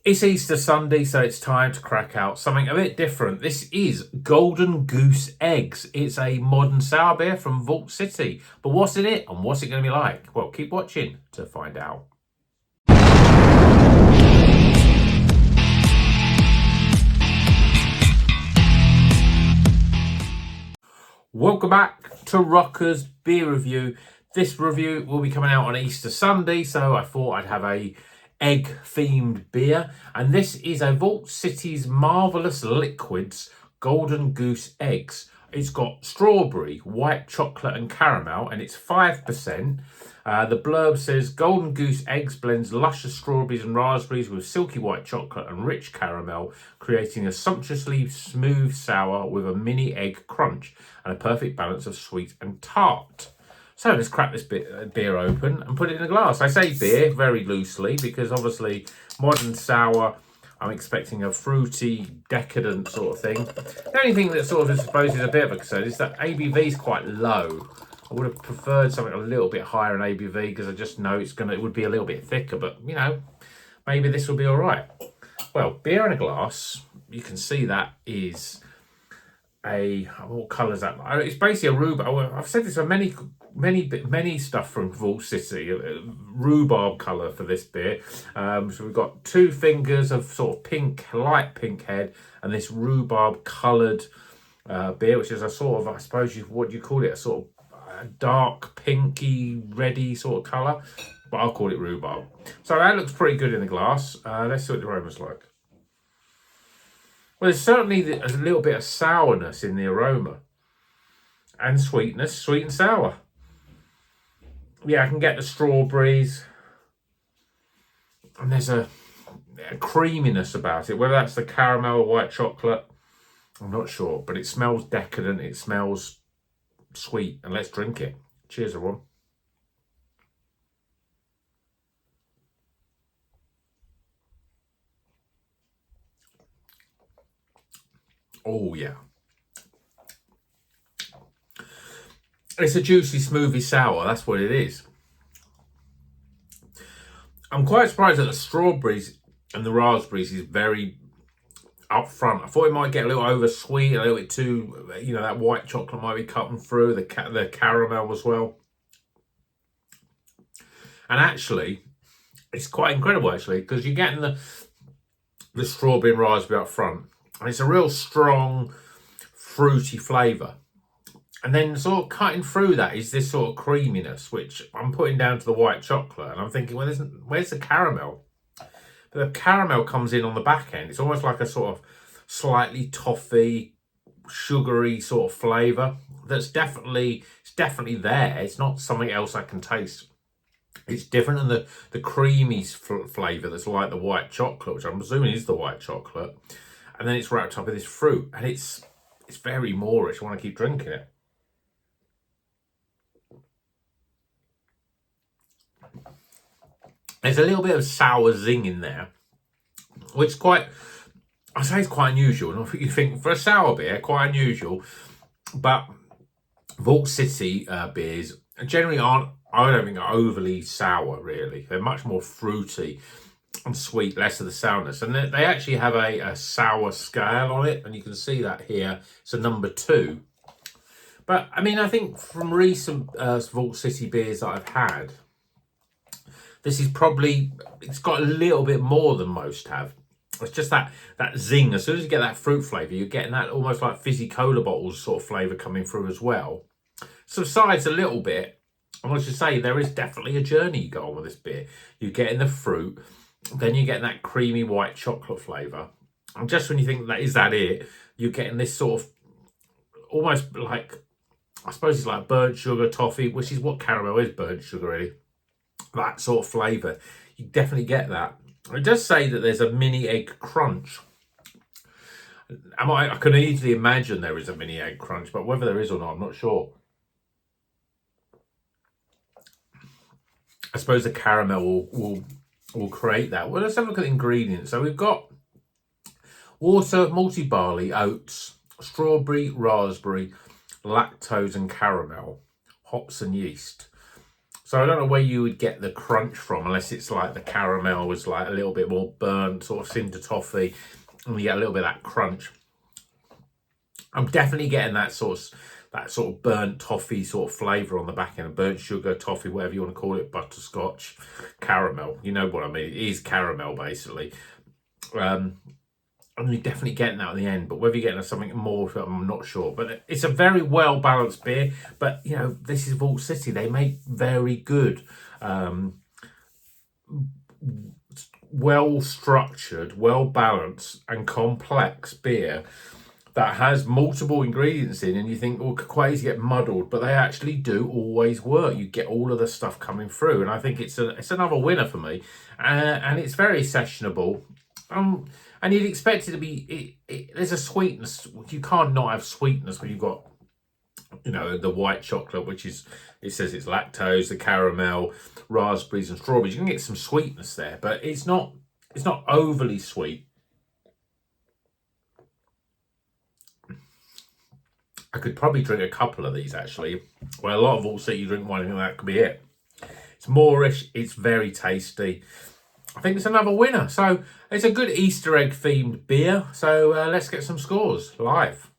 It's Easter Sunday, so it's time to crack out something a bit different. This is Golden Goose Eggs. It's a modern sour beer from Vault City. But what's in it and what's it going to be like? Well, keep watching to find out. Welcome back to Rocker's Beer Review. This review will be coming out on Easter Sunday, so I thought I'd have a egg-themed beer. And this is a Vault City's Marvellous Liquids Golden Goose Eggs. It's got strawberry, white chocolate and caramel, and it's 5%. The blurb says, Golden Goose Eggs blends luscious strawberries and raspberries with silky white chocolate and rich caramel, creating a sumptuously smooth sour with a mini egg crunch and a perfect balance of sweet and tart. So let's crack this beer open and put it in a glass. I say beer very loosely because obviously modern sour, I'm expecting a fruity, decadent sort of thing. The only thing that sort of I suppose is a bit of a concern is that ABV is quite low. I would have preferred something a little bit higher in ABV because I just know it would be a little bit thicker, but you know, maybe this will be all right. Well, beer in a glass, you can see that is what colour is that? It's basically a rhubarb. I've said this for many stuff from Vault City. Rhubarb colour for this beer. So we've got 2 fingers of sort of pink, light pink head, and this rhubarb coloured beer, which is a sort of, I suppose, what do you call it? A sort of dark pinky, reddy sort of colour. But I'll call it rhubarb. So that looks pretty good in the glass. Let's see what the aroma's like. Well, there's certainly a little bit of sourness in the aroma. And sweetness, sweet and sour. Yeah, I can get the strawberries. And there's a creaminess about it. Whether that's the caramel or white chocolate, I'm not sure. But it smells decadent. It smells sweet. And let's drink it. Cheers, everyone. Oh, yeah. It's a juicy, smoothie sour. That's what it is. I'm quite surprised that the strawberries and the raspberries is very upfront. I thought it might get a little over sweet, a little bit too, you know, that white chocolate might be cutting through, the caramel as well. And actually, it's quite incredible, actually, because you're getting the strawberry and raspberry up front. And it's a real strong, fruity flavour. And then sort of cutting through that is this sort of creaminess, which I'm putting down to the white chocolate. And I'm thinking, well, where's the caramel? But the caramel comes in on the back end. It's almost like a sort of slightly toffee, sugary sort of flavour. It's definitely there. It's not something else I can taste. It's different than the creamy flavour that's like the white chocolate, which I'm assuming is the white chocolate. And then it's wrapped up with this fruit. And it's very Moorish. I want to keep drinking it. There's a little bit of sour zing in there, which is I say it's quite unusual. You think for a sour beer, quite unusual. But Vault City beers generally aren't, I don't think, are overly sour, really. They're much more fruity and sweet, less of the sourness. And they actually have a sour scale on it, and you can see that here. It's a number 2. But, I mean, I think from recent Vault City beers that I've had, this is probably, it's got a little bit more than most have. It's just that zing. As soon as you get that fruit flavour, you're getting that almost like fizzy cola bottles sort of flavour coming through as well. Subsides a little bit. I want to say there is definitely a journey you go on with this beer. You're getting the fruit, then you're getting that creamy white chocolate flavour. And just when you think is that it, you're getting this sort of almost like, I suppose it's like burnt sugar toffee, which is what caramel is, burnt sugar really. That sort of flavour. You definitely get that. It does say that there's a mini egg crunch. I can easily imagine there is a mini egg crunch, but whether there is or not, I'm not sure. I suppose the caramel will create that. Well, let's have a look at the ingredients. So we've got water, malty barley, oats, strawberry, raspberry, lactose and caramel, hops and yeast. So I don't know where you would get the crunch from, unless it's like the caramel was like a little bit more burnt, sort of cinder toffee, and you get a little bit of that crunch. I'm definitely getting that sort of burnt toffee sort of flavour on the back end, burnt sugar, toffee, whatever you want to call it, butterscotch, caramel. You know what I mean? It is caramel, basically. And you're definitely getting that at the end, but whether you're getting something more, I'm not sure. But it's a very well balanced beer. But you know, this is Vault City. They make very good, well structured, well balanced, and complex beer that has multiple ingredients in, and you think, well, quite easy to get muddled, but they actually do always work. You get all of the stuff coming through, and I think it's another winner for me, and it's very sessionable. And you'd expect it to be, there's a sweetness. You can't not have sweetness when you've got, you know, the white chocolate, which is, it says it's lactose, the caramel, raspberries and strawberries. You can get some sweetness there, but it's not overly sweet. I could probably drink a couple of these, actually. Well, a lot of Vault City, you drink one and that could be it. It's Moorish, it's very tasty. I think it's another winner. So it's a good Easter egg themed beer. So let's get some scores live.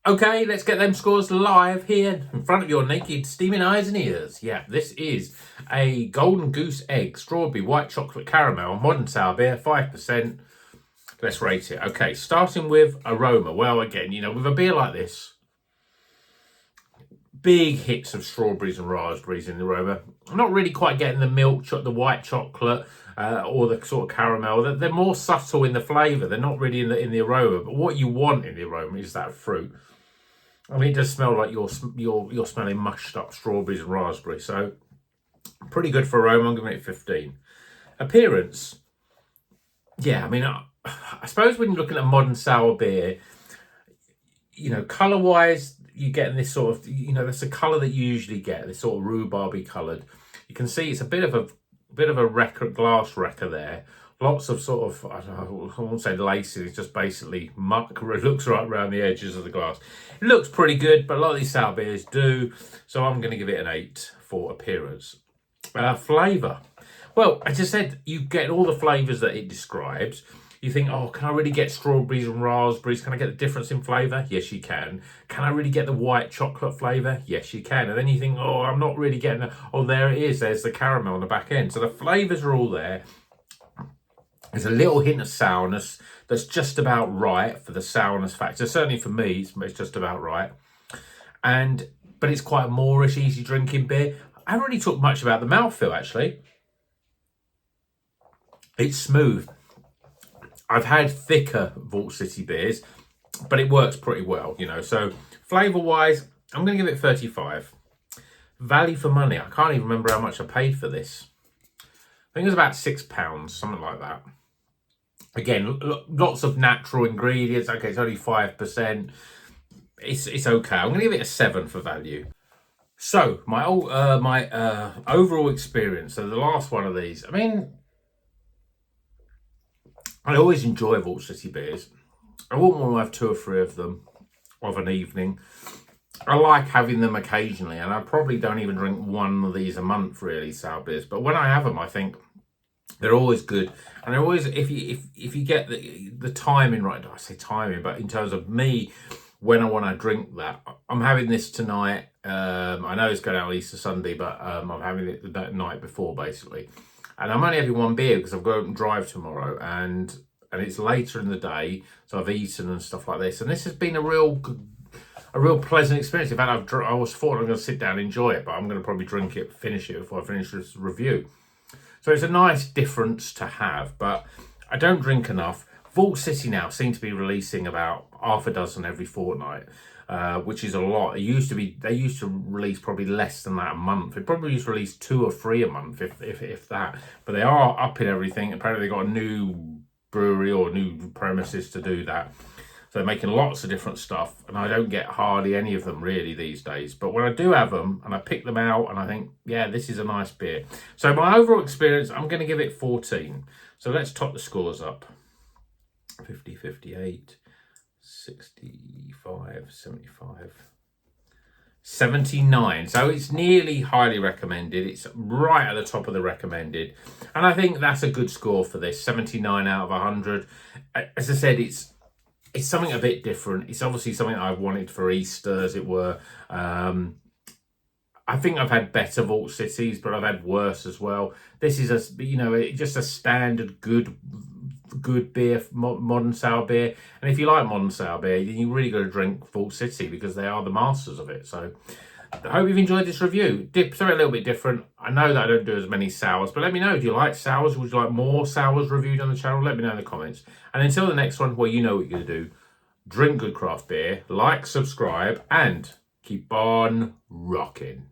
Okay, let's get them scores live here in front of your naked, steaming eyes and ears. Yeah, this is a Golden Goose Egg, Strawberry, White Chocolate Caramel, Modern Sour Beer, 5%. Let's rate it. Okay, starting with aroma. Well, again, you know, with a beer like this, big hits of strawberries and raspberries in the aroma. I'm not really quite getting the milk, the white chocolate, or the sort of caramel. They're more subtle in the flavour. They're not really in the aroma. But what you want in the aroma is that fruit. I mean, it does smell like you're smelling mushed up strawberries and raspberries. So pretty good for aroma. I'm giving it 15. Appearance. Yeah, I mean, I suppose when you're looking at a modern sour beer, you know, colour-wise, you're getting this sort of, you know, that's the colour that you usually get, this sort of rhubarby coloured. You can see it's a bit of a wrecker, glass wrecker there. Lots of sort of, I don't know, I won't say laces, it's just basically muck. It looks right around the edges of the glass. It looks pretty good, but a lot of these sour beers do. So I'm going to give it an 8 for appearance. Flavour. Well, as I said, you get all the flavours that it describes. You think, oh, can I really get strawberries and raspberries? Can I get the difference in flavour? Yes, you can. Can I really get the white chocolate flavour? Yes, you can. And then you think, oh, I'm not really getting the... Oh, there it is. There's the caramel on the back end. So the flavours are all there. There's a little hint of sourness that's just about right for the sourness factor. Certainly for me, it's just about right. But it's quite a Moorish, easy drinking beer. I haven't really talked much about the mouthfeel, actually. It's smooth. I've had thicker Vault City beers, but it works pretty well, you know. So flavour-wise, I'm going to give it 35. Value for money. I can't even remember how much I paid for this. I think it was about £6, something like that. Again, lots of natural ingredients. Okay, it's only 5%. It's okay. I'm going to give it a 7 for value. So my overall experience. So the last one of these. I mean, I always enjoy Vault City beers. I wouldn't want to have 2 or 3 of them of an evening. I like having them occasionally, and I probably don't even drink one of these a month, really, sour beers. But when I have them, I think they're always good. And they're always, if you get the timing right, I say timing, but in terms of me, when I want to drink that, I'm having this tonight. I know it's going out Easter Sunday, but I'm having it that night before, basically. And I'm only having 1 beer because I've got to drive tomorrow, and it's later in the day, so I've eaten and stuff like this. And this has been a real pleasant experience. In fact, I was thought I'm going to sit down and enjoy it, but I'm going to probably finish it before I finish this review. So it's a nice difference to have, but I don't drink enough. Vault City now seem to be releasing about half a dozen every fortnight, which is a lot. They used to release probably less than that a month. They probably used to release 2 or 3 a month, if that. But they are upping everything. Apparently they got a new brewery or new premises to do that. So they're making lots of different stuff, and I don't get hardly any of them really these days. But when I do have them, and I pick them out, and I think, yeah, this is a nice beer. So my overall experience, I'm going to give it 14. So let's top the scores up. 50, 58, 65, 75, 79. So it's nearly highly recommended. It's right at the top of the recommended. And I think that's a good score for this, 79 out of 100. As I said, it's something a bit different. It's obviously something I wanted for Easter, as it were. I think I've had better Vault Cities, but I've had worse as well. This is just a standard good beer, modern sour beer. And if you like modern sour beer, then you really got to drink Vault City, because they are the masters of it. So I hope you've enjoyed this review. Something a little bit different. I know that I don't do as many sours, but let me know. Do you like sours? Would you like more sours reviewed on the channel? Let me know in the comments. And until the next one, well, you know what you're going to do. Drink good craft beer, like, subscribe, and keep on rocking.